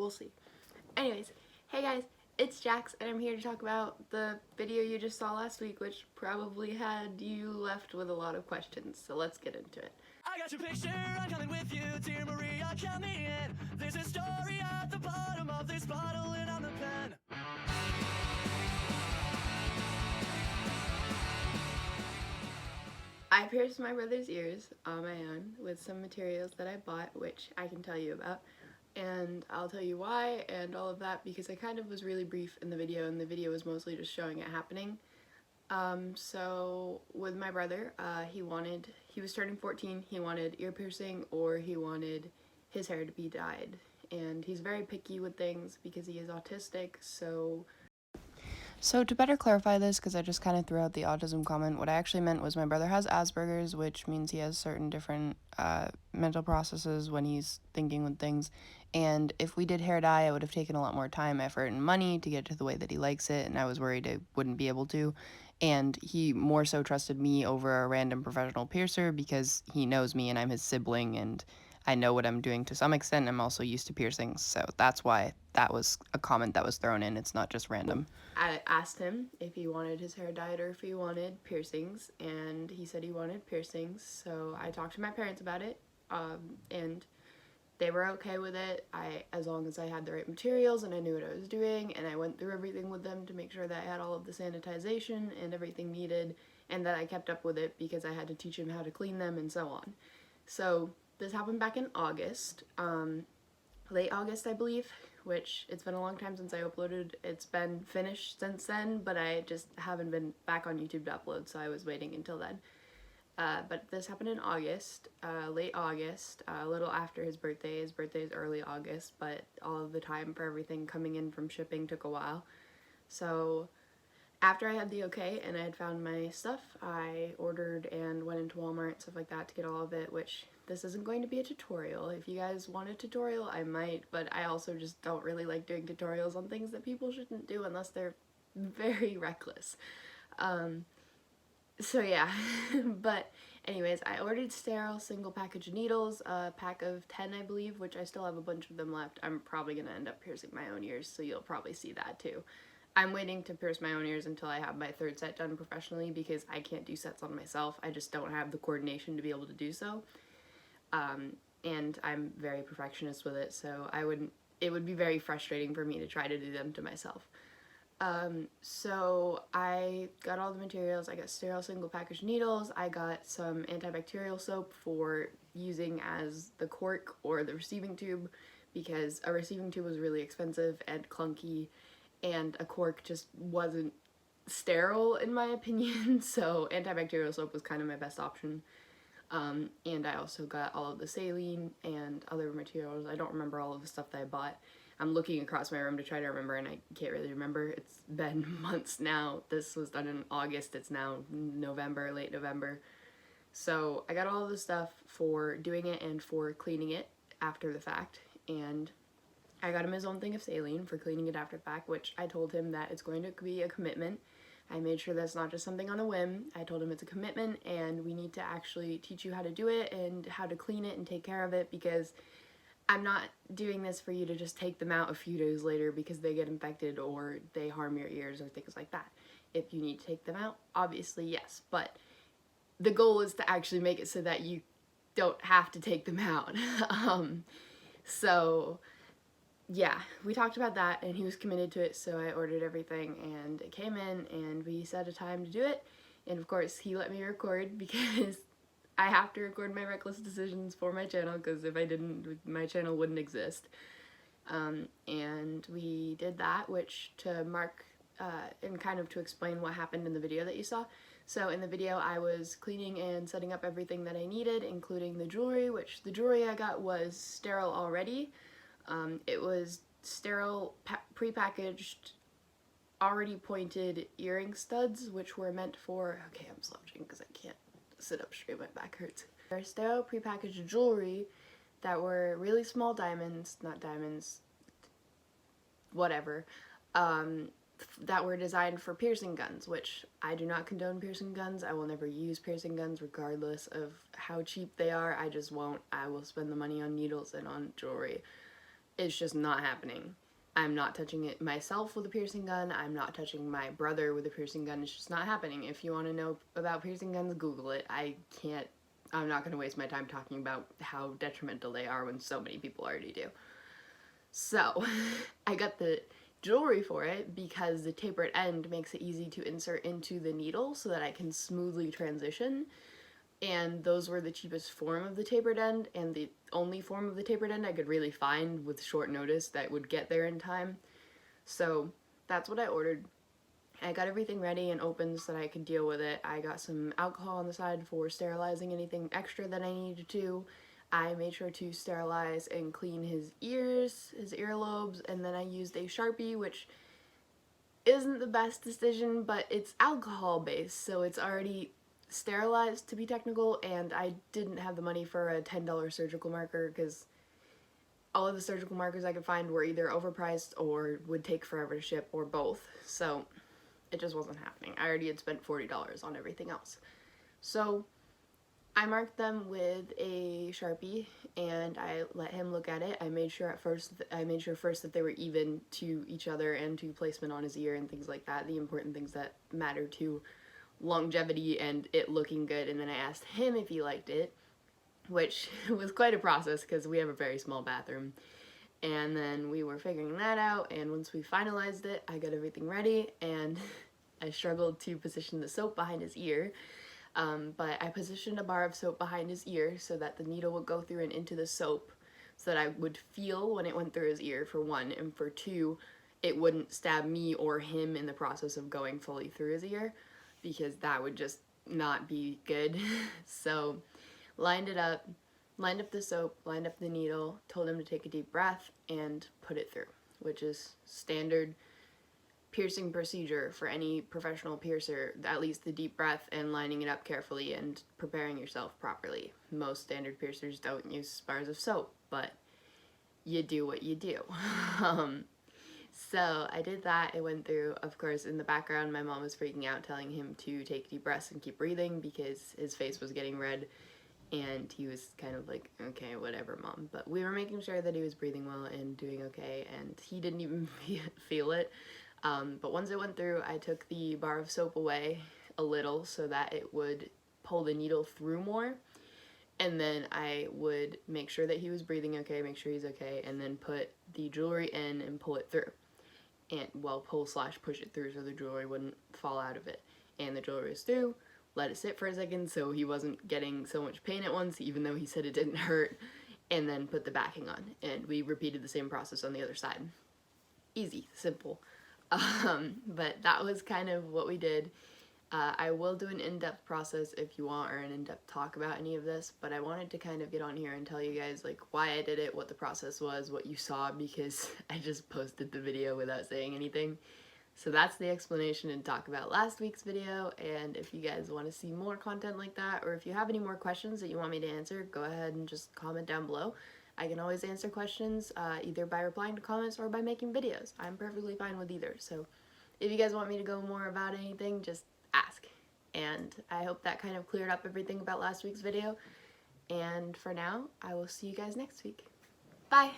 we'll see. Anyways, hey guys, it's Jax, and I'm here to talk about the video you just saw last week, which probably had you left with a lot of questions, so let's get into it. I got your picture, I'm coming with you, dear Maria, count me in. There's a story at the bottom of this bottle and I'm the pen. I pierced my brother's ears on my own with some materials that I bought, which I can tell you about, and I'll tell you why and all of that because I kind of was really brief in the video, and the video was mostly just showing it happening. So with my brother, he was turning 14, he wanted ear piercing or he wanted his hair to be dyed. And he's very picky with things because he is autistic, So to better clarify this, because I just kind of threw out the autism comment, what I actually meant was my brother has Asperger's, which means he has certain different mental processes when he's thinking with things. And if we did hair dye, it would have taken a lot more time, effort, and money to get to the way that he likes it, and I was worried I wouldn't be able to. And he more so trusted me over a random professional piercer because he knows me and I'm his sibling, and I know what I'm doing to some extent. I'm also used to piercings, so that's why that was a comment that was thrown in. It's not just random. I asked him if he wanted his hair dyed or if he wanted piercings, and he said he wanted piercings, so I talked to my parents about it, and they were okay with it, as long as I had the right materials and I knew what I was doing, and I went through everything with them to make sure that I had all of the sanitization and everything needed, and that I kept up with it because I had to teach him how to clean them and so on. So this happened back in August, late August I believe, which it's been a long time since I uploaded. It's been finished since then, but I just haven't been back on YouTube to upload, so I was waiting until then. But this happened in August, late August, a little after his birthday. His birthday is early August, but all of the time for everything coming in from shipping took a while. So after I had the okay and I had found my stuff, I ordered and went into Walmart and stuff like that to get all of it, which this isn't going to be a tutorial. If you guys want a tutorial, I might, but I also just don't really like doing tutorials on things that people shouldn't do unless they're very reckless. So yeah, but anyways, I ordered sterile single package needles, a pack of 10 I believe, which I still have a bunch of them left. I'm probably going to end up piercing my own ears, so you'll probably see that too. I'm waiting to pierce my own ears until I have my third set done professionally because I can't do sets on myself. I just don't have the coordination to be able to do so. And I'm very perfectionist with it, so it would be very frustrating for me to try to do them to myself. So I got all the materials. I got sterile single package needles, I got some antibacterial soap for using as the cork or the receiving tube because a receiving tube was really expensive and clunky and a cork just wasn't sterile in my opinion, so antibacterial soap was kind of my best option. And I also got all of the saline and other materials. I don't remember all of the stuff that I bought. I'm looking across my room to try to remember, and I can't really remember. It's been months now. This was done in August. It's now November, late November. So I got all of the stuff for doing it and for cleaning it after the fact. And I got him his own thing of saline for cleaning it after the fact, which I told him that it's going to be a commitment. I made sure that's not just something on a whim. I told him it's a commitment and we need to actually teach you how to do it and how to clean it and take care of it, because I'm not doing this for you to just take them out a few days later because they get infected or they harm your ears or things like that. If you need to take them out, obviously yes, but the goal is to actually make it so that you don't have to take them out. So yeah, we talked about that and he was committed to it, so I ordered everything and it came in and we set a time to do it, and of course he let me record because I have to record my reckless decisions for my channel, because if I didn't, my channel wouldn't exist. And we did that, which to mark and kind of to explain what happened in the video that you saw. So in the video I was cleaning and setting up everything that I needed, including the jewelry, which the jewelry I got was sterile already. It was sterile, pre-packaged, already pointed earring studs, which were meant for, okay, I'm slouching because I can't sit up straight, my back hurts. They're sterile pre-packaged jewelry that were really small diamonds, not diamonds, whatever, that were designed for piercing guns, which I do not condone piercing guns. I will never use piercing guns regardless of how cheap they are. I just won't. I will spend the money on needles and on jewelry. It's just not happening. I'm not touching it myself with a piercing gun. I'm not touching my brother with a piercing gun. It's just not happening. If you want to know about piercing guns, Google it. I'm not going to waste my time talking about how detrimental they are when so many people already do. So, I got the jewelry for it because the tapered end makes it easy to insert into the needle so that I can smoothly transition. And those were the cheapest form of the tapered end and the only form of the tapered end I could really find with short notice that would get there in time. So that's what I ordered. I got everything ready and open so that I could deal with it. I got some alcohol on the side for sterilizing anything extra that I needed to. I made sure to sterilize and clean his ears, his earlobes, and then I used a Sharpie, which isn't the best decision, but it's alcohol based, so it's already sterilized to be technical, and I didn't have the money for a $10 surgical marker because all of the surgical markers I could find were either overpriced or would take forever to ship or both, so it just wasn't happening. I already had spent $40 on everything else. So I marked them with a Sharpie and I let him look at it. I made sure first that they were even to each other and to placement on his ear and things like that, the important things that matter to longevity and it looking good. And then I asked him if he liked it, which was quite a process because we have a very small bathroom. And then we were figuring that out, and once we finalized it, I got everything ready, and I struggled to position the soap behind his ear. But I positioned a bar of soap behind his ear so that the needle would go through and into the soap so that I would feel when it went through his ear, for one, and for two, it wouldn't stab me or him in the process of going fully through his ear, because that would just not be good. So, lined up the soap, lined up the needle, told him to take a deep breath, and put it through, which is standard piercing procedure for any professional piercer, at least the deep breath and lining it up carefully and preparing yourself properly. Most standard piercers don't use bars of soap, but you do what you do. So I did that, it went through. Of course, in the background, my mom was freaking out, telling him to take deep breaths and keep breathing because his face was getting red, and he was kind of like, okay, whatever, Mom. But we were making sure that he was breathing well and doing okay, and he didn't even feel it. But once it went through, I took the bar of soap away a little so that it would pull the needle through more. And then I would make sure that he was breathing okay, make sure he's okay, and then put the jewelry in and pull it through. And, well, pull/push it through so the jewelry wouldn't fall out of it. And the jewelry was through, let it sit for a second so he wasn't getting so much pain at once, even though he said it didn't hurt, and then put the backing on. And we repeated the same process on the other side. Easy, simple. But that was kind of what we did. I will do an in-depth process if you want, or an in-depth talk about any of this, but I wanted to kind of get on here and tell you guys like why I did it, what the process was, what you saw, because I just posted the video without saying anything. So that's the explanation and talk about last week's video, and if you guys want to see more content like that, or if you have any more questions that you want me to answer, go ahead and just comment down below. I can always answer questions either by replying to comments or by making videos. I'm perfectly fine with either, so if you guys want me to go more about anything, just ask. And I hope that kind of cleared up everything about last week's video, and for now, I will see you guys next week. Bye!